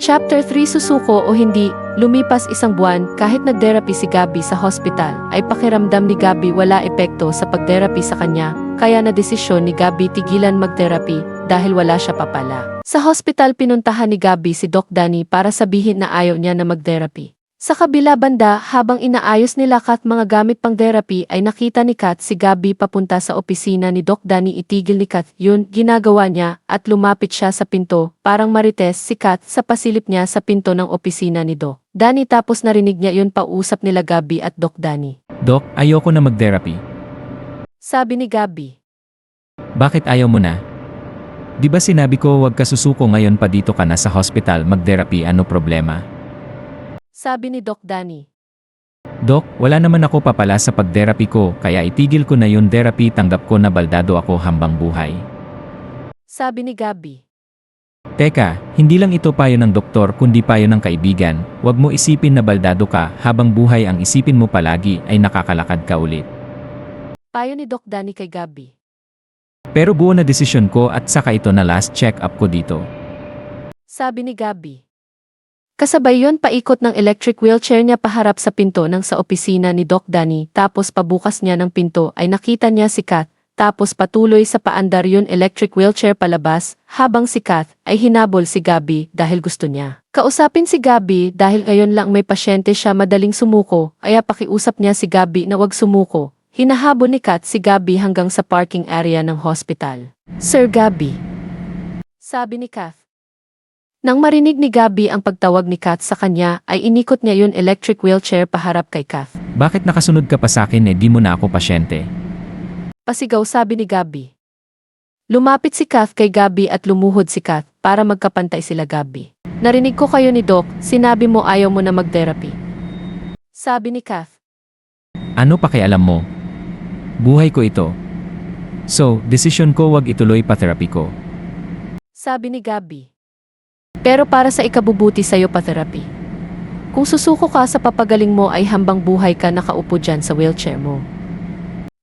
Chapter 3 Susuko o hindi, lumipas isang buwan kahit nag-therapy si Gabby sa hospital ay pakiramdam ni Gabby wala epekto sa pag-therapy sa kanya, kaya na desisyon ni Gabby tigilan mag-therapy dahil wala siya papala. Sa hospital pinuntahan ni Gabby si Doc Danny para sabihin na ayaw niya na mag-therapy. Sa kabila banda habang inaayos nila Kat mga gamit pang therapy ay nakita ni Kat si Gabby papunta sa opisina ni Doc Danny. Itigil ni Kat yun ginagawa niya at lumapit siya sa pinto, parang marites si Kat sa pasilip niya sa pinto ng opisina ni Doc Danny. Tapos narinig niya yun pausap nila Gabby at Doc Danny. Doc, ayoko na mag-therapy. Sabi ni Gabby. Bakit ayaw mo na? Di ba sinabi ko wag ka susuko ngayon pa dito ka na sa hospital mag-therapy, ano problema? Sabi ni Doc Danny. Doc, wala naman ako papala sa pag-therapy ko kaya itigil ko na yun therapy, tanggap ko na baldado ako hambang buhay. Sabi ni Gabby. Teka, hindi lang ito payo ng doktor kundi payo ng kaibigan, wag mo isipin na baldado ka habang buhay, ang isipin mo palagi ay nakakalakad ka ulit. Payo ni Doc Danny kay Gabby. Pero buo na desisyon ko at saka ito na last check-up ko dito. Sabi ni Gabby. Kasabay yon paikot ng electric wheelchair niya paharap sa pinto ng sa opisina ni Doc Danny, tapos pabukas niya ng pinto ay nakita niya si Kat, tapos patuloy sa paandar yon electric wheelchair palabas, habang si Kat ay hinabol si Gabby dahil gusto niya kausapin si Gabby dahil ngayon lang may pasyente siya madaling sumuko, kaya pakiusap niya si Gabby na wag sumuko. Hinahabol ni Kat si Gabby hanggang sa parking area ng hospital. Sir Gabby. Sabi ni Kat. Nang marinig ni Gabby ang pagtawag ni Kat sa kanya ay inikot niya yun electric wheelchair paharap kay Kat. Bakit nakasunod ka pa sa akin, di mo na ako pasyente? Pasigaw sabi ni Gabby. Lumapit si Kat kay Gabby at lumuhod si Kat para magkapantay sila. Gabby. Narinig ko kayo ni Doc, sinabi mo ayaw mo na mag-therapy. Sabi ni Kat. Ano pakialam mo? Buhay ko ito. So, desisyon ko wag ituloy pa therapy ko. Sabi ni Gabby. Pero para sa ikabubuti sa'yo pa therapy. Kung susuko ka sa papagaling mo ay hambang buhay ka nakaupo dyan sa wheelchair mo.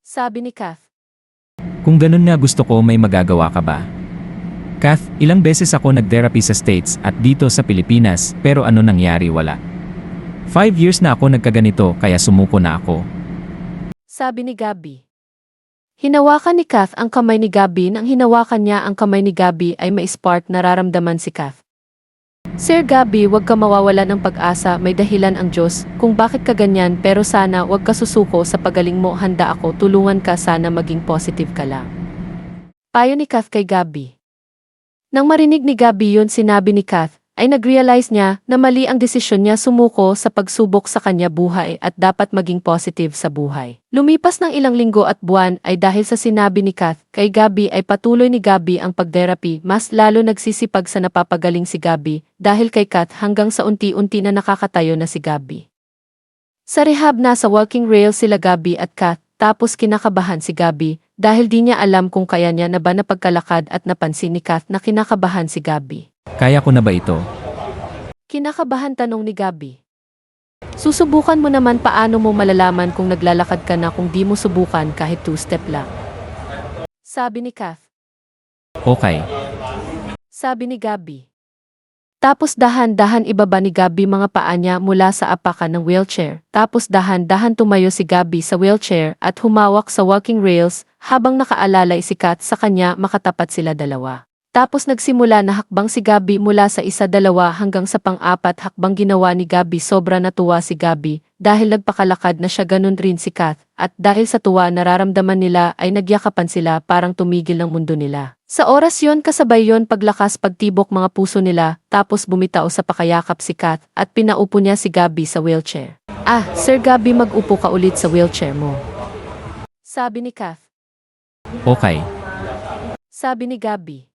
Sabi ni Kath. Kung ganun nga gusto ko, may magagawa ka ba? Kath, ilang beses ako nag-therapy sa States at dito sa Pilipinas, pero ano nangyari? Wala. 5 years na ako nagkaganito kaya sumuko na ako. Sabi ni Gabby. Hinawakan ni Kath ang kamay ni Gabby. Nang hinawakan niya ang kamay ni Gabby ay may spark nararamdaman si Kath. Sir Gabby, wag ka mawawala ng pag-asa, may dahilan ang Diyos kung bakit ka ganyan, pero sana wag ka susuko sa pagaling mo, handa ako tulungan ka, sana maging positive ka lang. Payo ni Kath kay Gabby. Nang marinig ni Gabby yun sinabi ni Kath, ay nag-realize niya na mali ang desisyon niya sumuko sa pagsubok sa kanya buhay at dapat maging positive sa buhay. Lumipas ng ilang linggo at buwan ay dahil sa sinabi ni Kath kay Gabby ay patuloy ni Gabby ang pag-therapy, mas lalo nagsisipag sa napapagaling si Gabby dahil kay Kath hanggang sa unti-unti na nakakatayo na si Gabby. Sa rehab nasa walking rail sila Gabby at Kath, tapos kinakabahan si Gabby dahil di niya alam kung kaya niya na ba napagkalakad at napansin ni Kath na kinakabahan si Gabby. Kaya ko na ba ito? Kinakabahan tanong ni Gabby. Susubukan mo naman, paano mo malalaman kung naglalakad ka na kung di mo subukan kahit 2-step lang? Sabi ni Kath. Okay. Sabi ni Gabby. Tapos dahan-dahan ibaba ni Gabby mga paa niya mula sa apakan ng wheelchair. Tapos dahan-dahan tumayo si Gabby sa wheelchair at humawak sa walking rails habang nakaalalay si Kath sa kanya, makatapat sila dalawa. Tapos nagsimula na hakbang si Gabby mula sa 1, 2 hanggang sa pang-4 hakbang ginawa ni Gabby. Sobra natuwa si Gabby dahil nagpakalakad na siya, ganun rin si Kath, at dahil sa tuwa nararamdaman nila ay nagyakapan sila, parang tumigil ng mundo nila. Sa oras yon kasabay yon paglakas pagtibok mga puso nila, tapos bumitaw sa pakayakap si Kath at pinaupo niya si Gabby sa wheelchair. Sir Gabby, mag-upo ka ulit sa wheelchair mo. Sabi ni Kath. Okay. Sabi ni Gabby.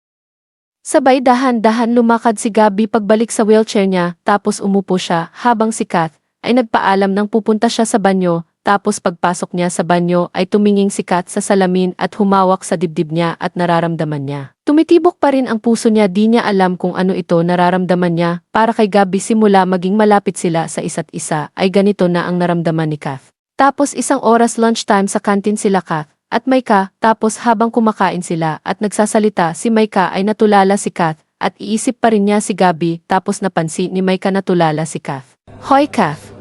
Sabay dahan-dahan lumakad si Gabby pagbalik sa wheelchair niya, tapos umupo siya habang si Kath ay nagpaalam nang pupunta siya sa banyo, tapos pagpasok niya sa banyo ay tumingin si Kath sa salamin at humawak sa dibdib niya at nararamdaman niya. Tumitibok pa rin ang puso niya, di niya alam kung ano ito nararamdaman niya. Para kay Gabby, simula maging malapit sila sa isa't isa ay ganito na ang naramdaman ni Kath. Tapos 1 oras lunchtime sa kantin sila Kath at Maika, tapos habang kumakain sila at nagsasalita si Maika ay natulala si Kath at iisip pa rin niya si Gabby tapos napansin ni Micah na tulala si Kath. "Hoy Kath!"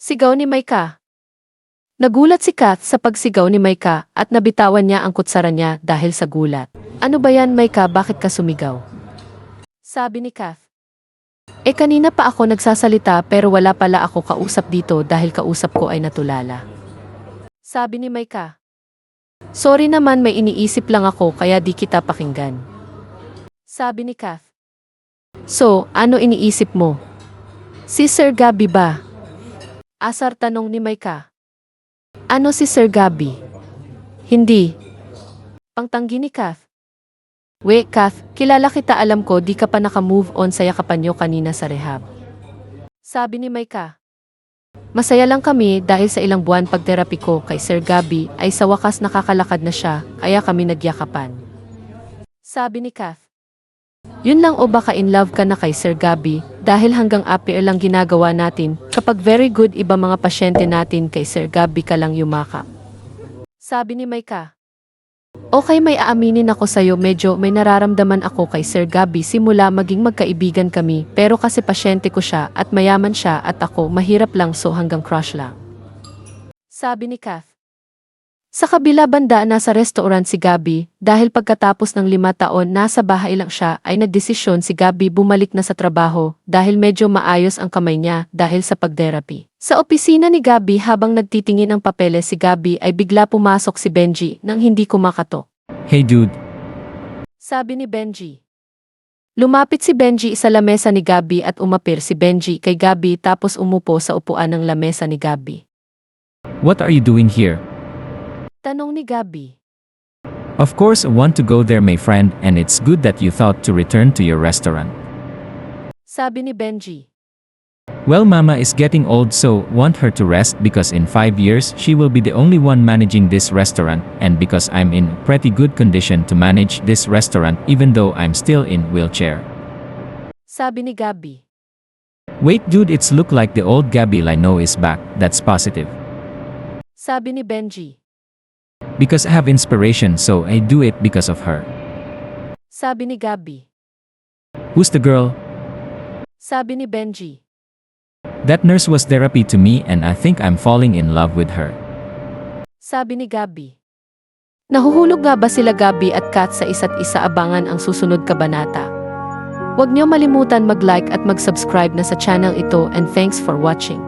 Sigaw ni Micah. Nagulat si Kath sa pagsigaw ni Micah at nabitawan niya ang kutsara niya dahil sa gulat. "Ano ba yan, Micah, bakit ka sumigaw?" Sabi ni Kath. Kanina pa ako nagsasalita pero wala pala ako kausap dito dahil kausap ko ay natulala." Sabi ni Micah. "Sorry naman, may iniisip lang ako kaya di kita pakinggan." Sabi ni Kath. "So, ano iniisip mo? Si Sir Gabby ba?" Asar tanong ni Micah. "Ano si Sir Gabby?" "Hindi." Pangtanggi ni Kath. Kath, kilala kita, alam ko di ka pa naka-move on sa yakapan niyo kanina sa rehab." Sabi ni Micah. "Masaya lang kami dahil sa ilang buwan pagterapi ko kay Sir Gabby ay sa wakas nakakalakad na siya, kaya kami nagyakapan." Sabi ni Kath. "Yun lang o baka in love ka na kay Sir Gabby dahil hanggang appear lang ginagawa natin, kapag very good iba mga pasyente natin kay Sir Gabby ka lang yumakap." Sabi ni Micah. "Okay, may aaminin ako sa'yo, medyo may nararamdaman ako kay Sir Gabby simula maging magkaibigan kami, pero kasi pasyente ko siya at mayaman siya at ako mahirap lang, so hanggang crush lang." Sabi ni Kath. Sa kabila banda, nasa restaurant si Gabby dahil pagkatapos ng 5 taon nasa bahay lang siya ay nagdesisyon si Gabby bumalik na sa trabaho dahil medyo maayos ang kamay niya dahil sa pagtherapy. Sa opisina ni Gabby habang nagtitingin ng papeles si Gabby ay bigla pumasok si Benji nang hindi kumakatok. "Hey dude." Sabi ni Benji. Lumapit si Benji sa lamesa ni Gabby at umapir si Benji kay Gabby tapos umupo sa upuan ng lamesa ni Gabby. "What are you doing here?" Tanong ni Gabby. "Of course I want to go there, my friend, and it's good that you thought to return to your restaurant." Sabi ni Benji. "Well, Mama is getting old, so want her to rest because in 5 years she will be the only one managing this restaurant, and because I'm in pretty good condition to manage this restaurant even though I'm still in wheelchair." Sabi ni Gabby. "Wait dude, it's look like the old Gabby I know is back, that's positive." Sabi ni Benji. "Because I have inspiration, so I do it because of her." Sabi ni Gabby. "Who's the girl?" Sabi ni Benji. "That nurse was therapy to me and I think I'm falling in love with her." Sabi ni Gabby. Nahuhulog nga ba sila Gabby at Kat sa isa't isa? Abangan ang susunod kabanata. Huwag niyo malimutan mag-like at mag-subscribe na sa channel ito, and thanks for watching.